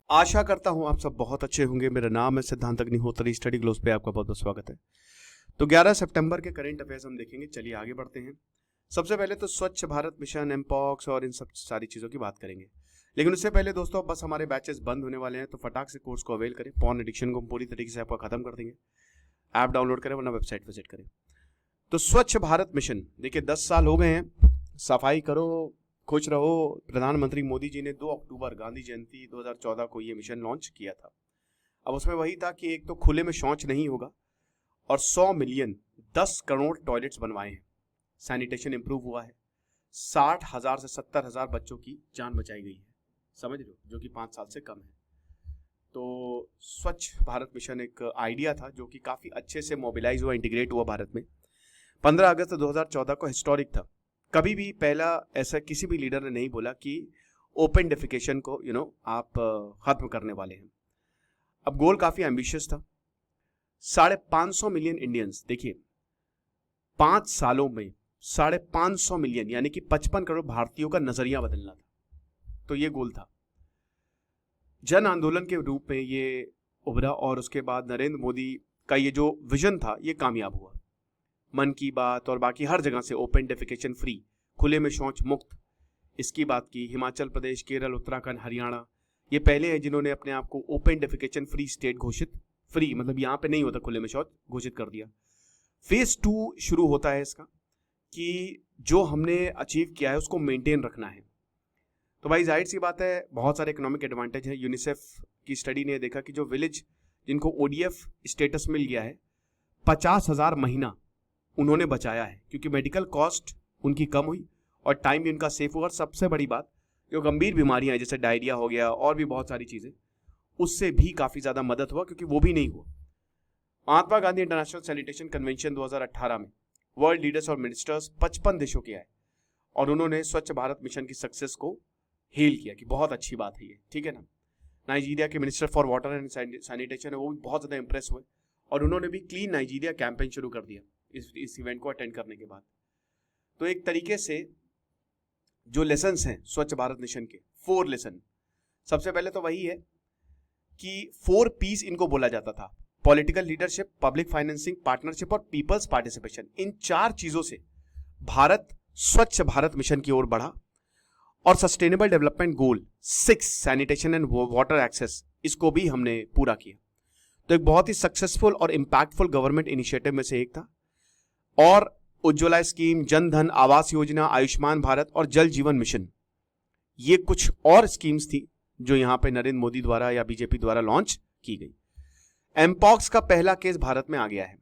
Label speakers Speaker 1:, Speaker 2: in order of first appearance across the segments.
Speaker 1: आशा करता हूं आप सब बहुत अच्छे होंगे। मेरा नाम है सिद्धांत अग्निहोत्री। स्टडी ग्लोस पे आपका बहुत बहुत स्वागत है। तो 11 सितंबर के करंट अफेयर्स हम देखेंगे। चलिए आगे बढ़ते हैं। सबसे पहले तो स्वच्छ भारत मिशन, एमपॉक्स और इन सब सारी चीज़ों की बात करेंगे। लेकिन उससे पहले दोस्तों बस हमारे बैचेस बंद होने वाले हैं, तो फटाक से कोर्स को अवेल करें। पॉर्न एडिक्शन को हम पूरी तरीके से आपका खत्म कर देंगे। ऐप डाउनलोड करें वरना वेबसाइट विजिट करें। तो स्वच्छ भारत मिशन देखिए 10 साल हो गए हैं। सफाई करो खुश रहो। प्रधानमंत्री मोदी जी ने 2 अक्टूबर गांधी जयंती 2014 को ये मिशन लॉन्च किया था। अब उसमें वही था कि एक तो खुले में शौच नहीं होगा और 100 मिलियन 10 करोड़ टॉयलेट्स बनवाए हैं। सैनिटेशन इंप्रूव हुआ है। 60,000 से 70,000 बच्चों की जान बचाई गई है, समझ रहे हो, जो कि 5 साल से कम है। तो स्वच्छ भारत मिशन एक आइडिया था जो कि काफ़ी अच्छे से मोबिलाइज हुआ, इंटीग्रेट हुआ भारत में। 15 अगस्त 2014 को हिस्टोरिक था। कभी भी पहला ऐसा किसी भी लीडर ने नहीं बोला कि ओपन डेफिकेशन को आप खत्म करने वाले हैं। अब गोल काफी एम्बिशियस था। 550 मिलियन इंडियंस, देखिए 5 सालों में 550 मिलियन यानी कि 55 करोड़ भारतीयों का नजरिया बदलना था। तो ये गोल था। जन आंदोलन के रूप में ये उभरा और उसके बाद नरेंद्र मोदी का ये जो विजन था ये कामयाब हुआ। मन की बात और बाकी हर जगह से ओपन डेफिकेशन फ्री, खुले में शौच मुक्त, इसकी बात की। हिमाचल प्रदेश, केरल, उत्तराखंड, हरियाणा ये पहले हैं जिन्होंने अपने आप को ओपन डेफिकेशन फ्री स्टेट घोषित, फ्री मतलब यहाँ पे नहीं होता खुले में शौच, घोषित कर दिया। फेज 2 शुरू होता है इसका कि जो हमने अचीव किया है उसको मेंटेन रखना है। तो भाई जाहिर सी बात है बहुत सारे इकोनॉमिक एडवांटेज है। यूनिसेफ की स्टडी ने देखा कि जो विलेज जिनको ODF स्टेटस मिल गया है 50,000 महीना उन्होंने बचाया है, क्योंकि मेडिकल कॉस्ट उनकी कम हुई और टाइम भी उनका सेफ हुआ। और सबसे बड़ी बात, जो गंभीर बीमारियां हैं जैसे डायरिया हो गया और भी बहुत सारी चीजें, उससे भी काफी ज्यादा मदद हुआ, क्योंकि वो भी नहीं हुआ। Mahatma Gandhi international sanitation convention 2018 में वर्ल्ड लीडर्स और मिनिस्टर्स 55 देशों के आए और उन्होंने स्वच्छ भारत मिशन की सक्सेस को हेल किया कि बहुत अच्छी बात है ये, ठीक है ना। नाइजीरिया के minister for water and sanitation है, वो भी बहुत ज्यादा इंप्रेस हुए और उन्होंने भी क्लीन नाइजीरिया कैंपेन शुरू कर दिया इस इवेंट को अटेंड करने के बाद। तो एक तरीके से जो लेसन्स हैं स्वच्छ भारत मिशन के, 4 लेसन। सबसे पहले तो वही है कि 4 पीस इनको बोला जाता था: political leadership, public financing, partnership और पीपल्स पार्टिसिपेशन। इन 4 चीजों से भारत स्वच्छ भारत मिशन की ओर बढ़ा। और sustainable development goal 6 sanitation and water access, इसको भी हमने पूरा किया। तो एक बहुत ही सक्सेसफुल और इंपैक्टफुल गवर्नमेंट इनिशिएटिव में से एक था। और उज्ज्वला स्कीम, जन धन, आवास योजना, आयुष्मान भारत और जल जीवन मिशन, ये कुछ और स्कीम्स थी जो यहां पे नरेंद्र मोदी द्वारा या बीजेपी द्वारा लॉन्च की गई। एमपॉक्स का पहला केस भारत में आ गया है।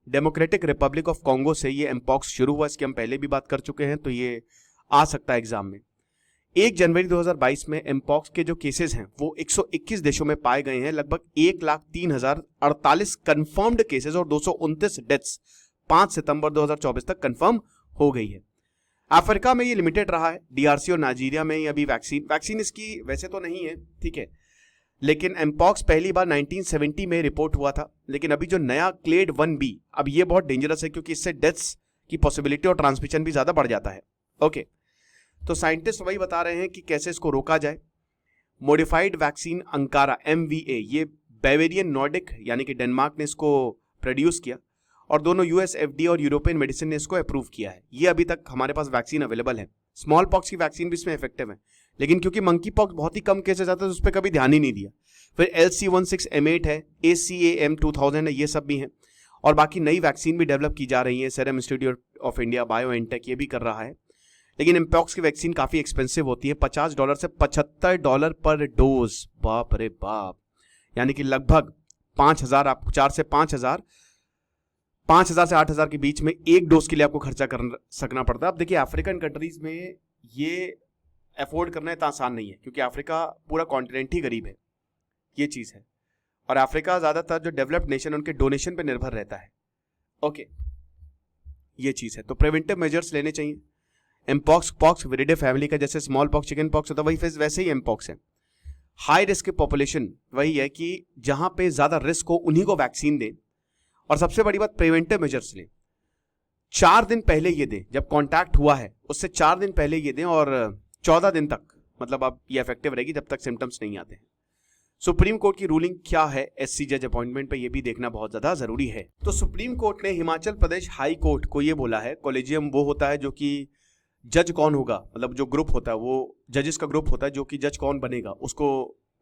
Speaker 1: डेमोक्रेटिक रिपब्लिक ऑफ कॉन्गो से ये एमपॉक्स शुरू हुआ। इसकी हम पहले भी बात कर चुके हैं, तो ये आ सकता है एग्जाम में। 1 जनवरी 2022 में एमपॉक्स के जो केसेस हैं वो 121 देशों में पाए गए हैं। लगभग 1,03,048 कंफर्म्ड केसेस और 229 डेथ्स 5 सितंबर 2024 तक कंफर्म हो गई है। अफ्रीका में ये लिमिटेड रहा है। DRC और नाइजीरिया में ही अभी वैक्सीन इसकी वैसे तो नहीं है, ठीक है, लेकिन एमपॉक्स पहली बार 1970 में रिपोर्ट हुआ था। लेकिन अभी जो नया क्लेड 1B, अब ये बहुत डेंजरस है क्योंकि इससे डेथ्स की पॉसिबिलिटी और ट्रांसमिशन भी ज्यादा बढ़ जाता है। ओके, तो साइंटिस्ट वही बता रहे हैं कि कैसे इसको रोका जाए। मॉडिफाइड वैक्सीन अंकारा MVA, ये बावेरियन नॉर्डिक यानी कि डेनमार्क ने इसको प्रोड्यूस किया और दोनों US FDA और यूरोपियन मेडिसिन ने इसको अप्रूव किया है। ये अभी तक हमारे पास वैक्सीन अवेलेबल है। स्मॉल पॉक्स की वैक्सीन भी इसमें इफेक्टिव है, लेकिन क्योंकि मंकी पॉक्स बहुत ही कम केसेस आते हैं तो उस पर कभी ध्यान ही नहीं दिया। फिर LC16M8 है, ACAM2000 है, ये सब भी हैं। और बाकी नई वैक्सीन भी डेवलप की जा रही है। Serum institute of India, BioNTech ये भी कर रहा है। लेकिन एमपॉक्स की वैक्सीन काफी एक्सपेंसिव होती है, $50 से $75 पर डोज। बाप रे बाप, यानी कि लगभग 5,000, आपको 4 से 5,000 से 8,000 के बीच में एक डोज के लिए आपको खर्चा कर सकना पड़ता है। अब देखिए अफ्रीकन कंट्रीज में ये अफोर्ड करना इतना आसान नहीं है, क्योंकि अफ्रीका पूरा कॉन्टिनेंट ही गरीब है, ये चीज है। और अफ्रीका ज्यादातर जो डेवलप्ड नेशन उनके डोनेशन पे निर्भर रहता है। ओके, ये चीज है। तो प्रिवेंटिव मेजर्स लेने चाहिए। एमपॉक्स विरिडे फैमिली का जैसे स्मॉल पॉक्स, चिकन पॉक्स होता है, वही वैसे ही एमपॉक्स है। हाई रिस्क पॉपुलेशन वही है कि जहां पे ज्यादा रिस्क हो उन्हीं को वैक्सीन दें। और सबसे बड़ी बात, प्रिवेंटिव मेजर्स लें। 4 दिन पहले ये दें, जब कॉन्टैक्ट हुआ है उससे 4 दिन पहले ये दें और 14 दिन तक, मतलब अब ये इफेक्टिव रहेगी जब तक सिम्टम्स नहीं आते हैं। सुप्रीम कोर्ट की रूलिंग क्या है एससी जज अपॉइंटमेंट पे, ये भी देखना बहुत ज्यादा जरूरी है। तो सुप्रीम कोर्ट ने हिमाचल प्रदेश हाई कोर्ट को ये बोला है, कॉलेजियम वो होता है जो कि जज कौन होगा, मतलब जो ग्रुप होता है वो जजेस का ग्रुप होता है जो कि जज कौन बनेगा उसको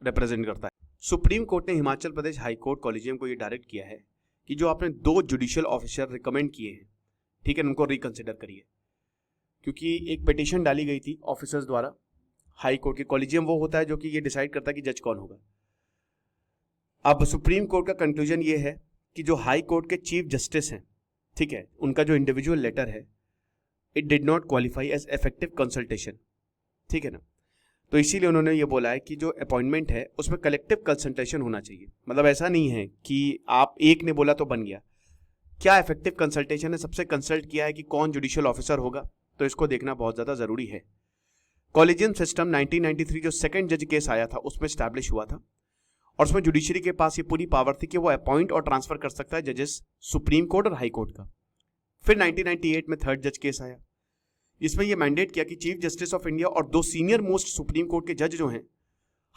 Speaker 1: रिप्रेजेंट करता है। सुप्रीम कोर्ट ने Himachal Pradesh high court collegium को ये डायरेक्ट किया है कि जो आपने 2 जुडिशियल ऑफिसर रिकमेंड किए हैं, ठीक है, उनको रिकंसिडर करिए, क्योंकि एक पिटीशन डाली गई थी ऑफिसर्स द्वारा हाई कोर्ट के। कॉलेजियम वो होता है जो कि ये डिसाइड करता है कि जज कौन होगा। अब सुप्रीम कोर्ट का कंक्लूजन ये है कि जो हाई कोर्ट के चीफ जस्टिस हैं, ठीक है, उनका जो इंडिविजुअल लेटर है it did not qualify as effective consultation, ठीक है ना। तो इसीलिए उन्होंने ये बोला है कि जो अपॉइंटमेंट है उसमें कलेक्टिव कंसल्टेशन होना चाहिए। मतलब ऐसा नहीं है कि आप एक ने बोला तो बन गया। क्या इफेक्टिव कंसल्टेशन है, सबसे कंसल्ट किया है कि कौन जुडिशियल ऑफिसर होगा, तो इसको देखना बहुत ज़्यादा ज़रूरी है। कॉलेजियम सिस्टम 1993 जो सेकंड जज केस आया था उसमें स्टैब्लिश हुआ था, और उसमें जुडिशरी के पास ये पूरी पावर थी कि वो अपॉइंट और ट्रांसफर कर सकता है जजेस सुप्रीम कोर्ट और हाई कोर्ट का। फिर 1998 में थर्ड जज केस आया, इसमें ये मैंडेट किया कि चीफ जस्टिस ऑफ इंडिया और 2 सीनियर मोस्ट सुप्रीम कोर्ट के जज जो हैं,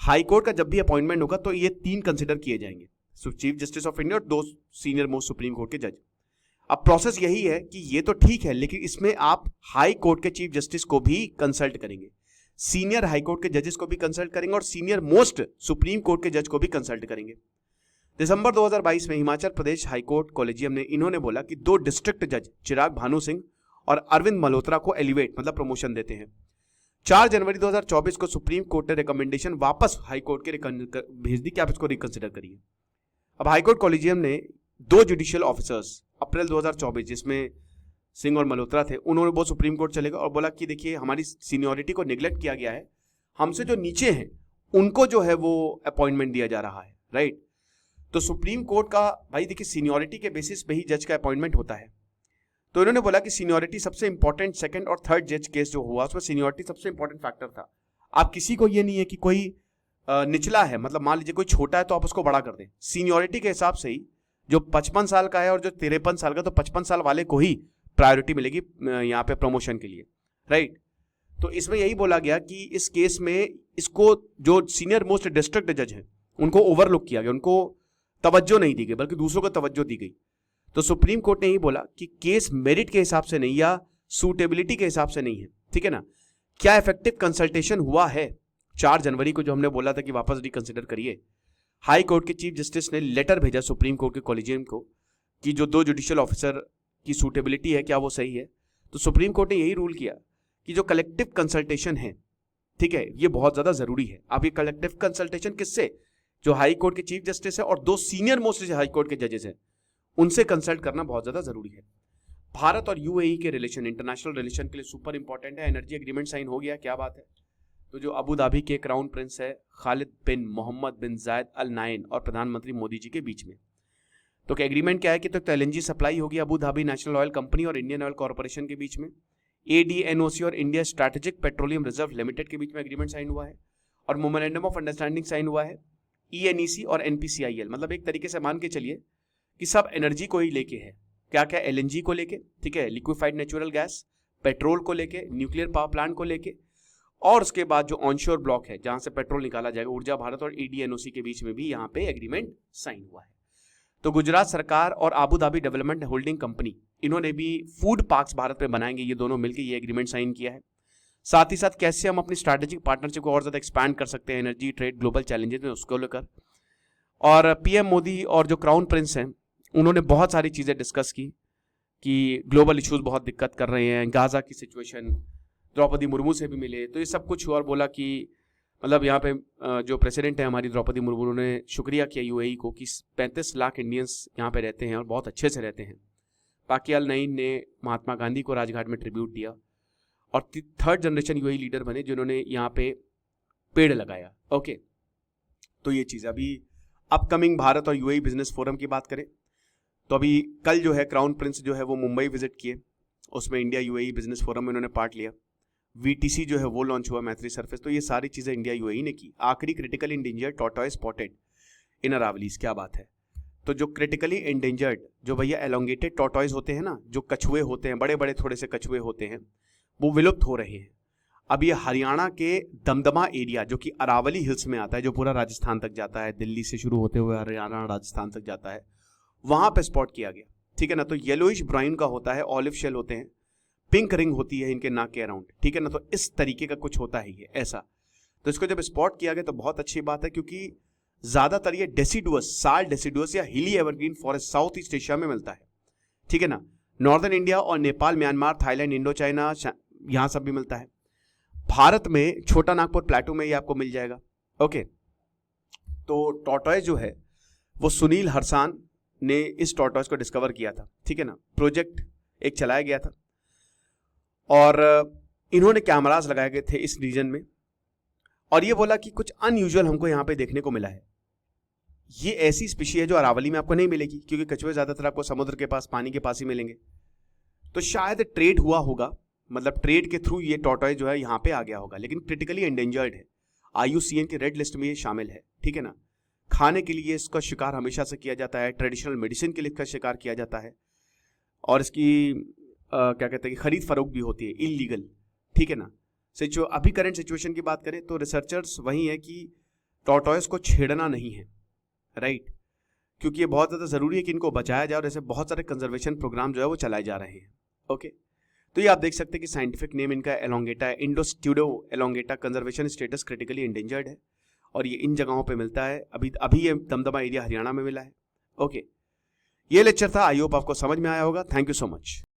Speaker 1: हाई कोर्ट का जब भी अपॉइंटमेंट होगा तो ये 3 कंसिडर किए जाएंगे, चीफ जस्टिस ऑफ इंडिया और 2 सीनियर मोस्ट सुप्रीम कोर्ट के जज। अब प्रोसेस यही है कि ये तो ठीक है, लेकिन इसमें आप हाई कोर्ट के चीफ जस्टिस को भी कंसल्ट करेंगे, सीनियर हाई कोर्ट के जजेस को भी कंसल्ट करेंगे और सीनियर मोस्ट सुप्रीम कोर्ट के जज को भी कंसल्ट करेंगे। दिसंबर 2022 में Himachal Pradesh high court collegium ने इन्होंने बोला कि 2 डिस्ट्रिक्ट जज चिराग भानु सिंह और अरविंद मल्होत्रा को एलिवेट मतलब प्रमोशन देते हैं। 4 जनवरी 2024 को सुप्रीम कोर्ट ने रिकमेंडेशन वापस हाई कोर्ट के भेज दी कि आप इसको रिकंसिडर करिए। अब हाई कोर्ट कॉलेजियम ने 2 जुडिशियल ऑफिसर्स अप्रैल 2024 जिसमें सिंह और मल्होत्रा थे, उन्होंने वो सुप्रीम कोर्ट चले गए और बोला कि देखिए हमारी सीनियरिटी को निगलेक्ट किया गया है, हमसे जो नीचे हैं उनको जो है वो अपॉइंटमेंट दिया जा रहा है, राइट। तो सुप्रीम कोर्ट का भाई देखिए सीनियरिटी के बेसिस पे ही जज का अपॉइंटमेंट होता है। तो इन्होंने बोला कि सीनियरिटी सबसे इंपॉर्टेंट, सेकंड और थर्ड जज केस जो हुआ उसमें सीनियरिटी सबसे इंपॉर्टेंट फैक्टर था। आप किसी को ये नहीं है कि कोई निचला है, मतलब मान लीजिए कोई छोटा है तो आप उसको बड़ा कर दें, सीनियरिटी के हिसाब से ही जो 55 साल का है और जो 53 साल का, तो 55 साल वाले को ही प्रायोरिटी मिलेगी यहाँ पे प्रमोशन के लिए, राइट। तो इसमें यही बोला गया कि इस केस में इसको जो सीनियर मोस्ट डिस्ट्रिक्ट जज हैं उनको ओवरलुक किया गया, उनको तवज्जो नहीं दी गई बल्कि दूसरों को तवज्जो दी गई। तो सुप्रीम कोर्ट ने यही बोला कि केस मेरिट के हिसाब से नहीं या सूटेबिलिटी के हिसाब से नहीं है, ठीक है ना। क्या इफेक्टिव कंसल्टेशन हुआ है 4 जनवरी को जो हमने बोला था कि वापस रिकंसिडर करिए। हाई कोर्ट के चीफ जस्टिस ने लेटर भेजा सुप्रीम कोर्ट के कॉलेजियम को कि जो 2 जुडिशियल ऑफिसर की सूटेबिलिटी है क्या वो सही है। तो सुप्रीम कोर्ट ने यही रूल किया कि जो कलेक्टिव कंसल्टेशन है, ठीक है, ये बहुत ज्यादा जरूरी है। अब ये कलेक्टिव कंसल्टेशन किससे, जो हाई कोर्ट के चीफ जस्टिस है और 2 सीनियर मोस्ट हाई कोर्ट के जजेस हैं, उनसे कंसल्ट करना बहुत ज्यादा जरूरी है। भारत और यूएई के रिलेशन इंटरनेशनल रिलेशन के लिए सुपर इंपॉर्टेंट है। एनर्जी एग्रीमेंट साइन हो गया, क्या बात है। तो जो अबू धाबी के क्राउन प्रिंस है खालिद बिन मोहम्मद बिन जायद अल नाइन और प्रधानमंत्री मोदी जी के बीच में, तो क्या एग्रीमेंट क्या है कि तो एलएनजी सप्लाई होगी Abu Dhabi national oil company और इंडियन ऑयल कॉर्पोरेशन के बीच में। एडीएनओसी और India strategic petroleum reserve limited के बीच में एग्रीमेंट साइन हुआ है और मेमोरेंडम ऑफ अंडरस्टैंडिंग साइन हुआ है ईएनईसी और एनपीसीआईएल। मतलब एक तरीके से मान के चलिए कि सब एनर्जी को ही लेके है। क्या क्या, एलएनजी को लेके, ठीक है, लिक्विफाइड नेचुरल गैस, पेट्रोल को लेके, न्यूक्लियर पावर प्लांट को लेके, और उसके बाद जो ऑनशोर ब्लॉक है जहां से पेट्रोल निकाला जाएगा, ऊर्जा भारत और एडीएनओसी के बीच में भी यहाँ पे एग्रीमेंट साइन हुआ है। तो गुजरात सरकार और Abu Dhabi development holding company, इन्होंने भी फूड पार्क्स भारत में बनाएंगे, ये दोनों मिलकर ये एग्रीमेंट साइन किया है। साथ ही साथ कैसे हम अपनी स्ट्रैटेजिक पार्टनरशिप को और ज्यादा एक्सपैंड कर सकते हैं एनर्जी, ट्रेड, ग्लोबल चैलेंजेस में, उसको लेकर। और पीएम मोदी और जो क्राउन प्रिंस हैं उन्होंने बहुत सारी चीजें डिस्कस की कि ग्लोबल इश्यूज बहुत दिक्कत कर रहे हैं, गाजा की सिचुएशन, द्रौपदी मुर्मू से भी मिले, तो ये सब कुछ हुआ और बोला कि मतलब यहाँ पे जो प्रेसिडेंट है हमारी द्रौपदी मुर्मू, उन्होंने शुक्रिया किया यूएई को कि 35 लाख इंडियंस यहाँ पे रहते हैं और बहुत अच्छे से रहते हैं। पाकी अल नईन ने महात्मा गांधी को राजघाट में ट्रिब्यूट दिया और 3rd जनरेशन यूएई लीडर बने जिन्होंने यहाँ पे पेड़ लगाया। ओके, तो ये चीज़। अभी अपकमिंग भारत और यूएई बिजनेस फोरम की बात करें तो अभी कल जो है क्राउन प्रिंस जो है वो मुंबई विजिट किए, उसमें इंडिया यूएई बिजनेस फोरम में उन्होंने पार्ट लिया। वीटीसी जो है वो लॉन्च हुआ, मैत्री सरफेस, तो ये सारी चीज़ें इंडिया यूएई ने की। आखिरी critically endangered tortoise spotted in Aravallis, क्या बात है। तो जो क्रिटिकली इंडेंजर्ड जो भैया एलोंगेटेड टॉर्टॉइस होते हैं ना, जो कछुए होते हैं, बड़े बड़े थोड़े से कछुए होते हैं, वो विलुप्त हो रहे हैं। अब ये हरियाणा के दमदमा एरिया जो कि अरावली हिल्स में आता है, जो पूरा राजस्थान तक जाता है, दिल्ली से शुरू होते हुए हरियाणा राजस्थान तक जाता है, वहां पे स्पॉट किया गया। ठीक है ना। तो येलोइश ब्राउन का होता है, ऑलिव शेल होते हैं, पिंक रिंग होती है इनके नाक के अराउंड। ठीक है ना। तो इस तरीके का कुछ होता है ये ऐसा। तो इसको जब स्पॉट किया गया तो बहुत अच्छी बात है, क्योंकि ज्यादातर ये डेसिडुअस, साल डेसिडुअस या हिली evergreen forest south east Asia में मिलता है। ठीक है ना। नॉर्दर्न इंडिया और Nepal, Myanmar, Thailand, Indo China, यहां सब भी मिलता है। भारत में छोटा नागपुर प्लेटो में ये आपको मिल जाएगा। ओके। तो टॉर्टॉइस जो है वो सुनील हरसान ने इस टॉर्टॉइस को डिस्कवर किया था। ठीक है ना। प्रोजेक्ट एक चलाया गया था और इन्होंने कैमरास लगाए गए थे इस रीजन में, और ये बोला कि कुछ अनयूजुअल हमको यहां पे देखने को मिला है। ये ऐसी स्पीशी है जो अरावली में आपको नहीं मिलेगी, क्योंकि कछुए ज्यादातर आपको समुद्र के पास, पानी के पास ही मिलेंगे। तो शायद ट्रेड हुआ होगा, मतलब ट्रेड के थ्रू ये टॉर्टॉइस जो है यहाँ पे आ गया होगा, लेकिन क्रिटिकली एंडेंजर्ड है, IUCN की रेड लिस्ट में ये शामिल है। ठीक है ना। खाने के लिए इसका शिकार हमेशा से किया जाता है, ट्रेडिशनल मेडिसिन के लिए इसका शिकार किया जाता है, और इसकी क्या कहते हैं कि खरीद फरोख्त भी होती है इलीगल। ठीक है ना। अभी करंट सिचुएशन की बात करें तो रिसर्चर्स वही है कि टॉर्टॉइस को छेड़ना नहीं है, राइट, क्योंकि ये बहुत ज़्यादा ज़रूरी है कि इनको बचाया जाए, और ऐसे बहुत सारे कंजर्वेशन प्रोग्राम जो है वो चलाए जा रहे हैं। ओके। तो ये आप देख सकते हैं कि साइंटिफिक नेम इनका एलोंगेटा है, इंडोस्ट्यूडो एलोंगेटा। कंजर्वेशन स्टेटस क्रिटिकली एंडेंजर्ड है, और ये इन जगहों पे मिलता है। अभी ये दमदमा एरिया हरियाणा में मिला है। ओके। ये लेक्चर था, आई होप आपको समझ में आया होगा। Thank you so much.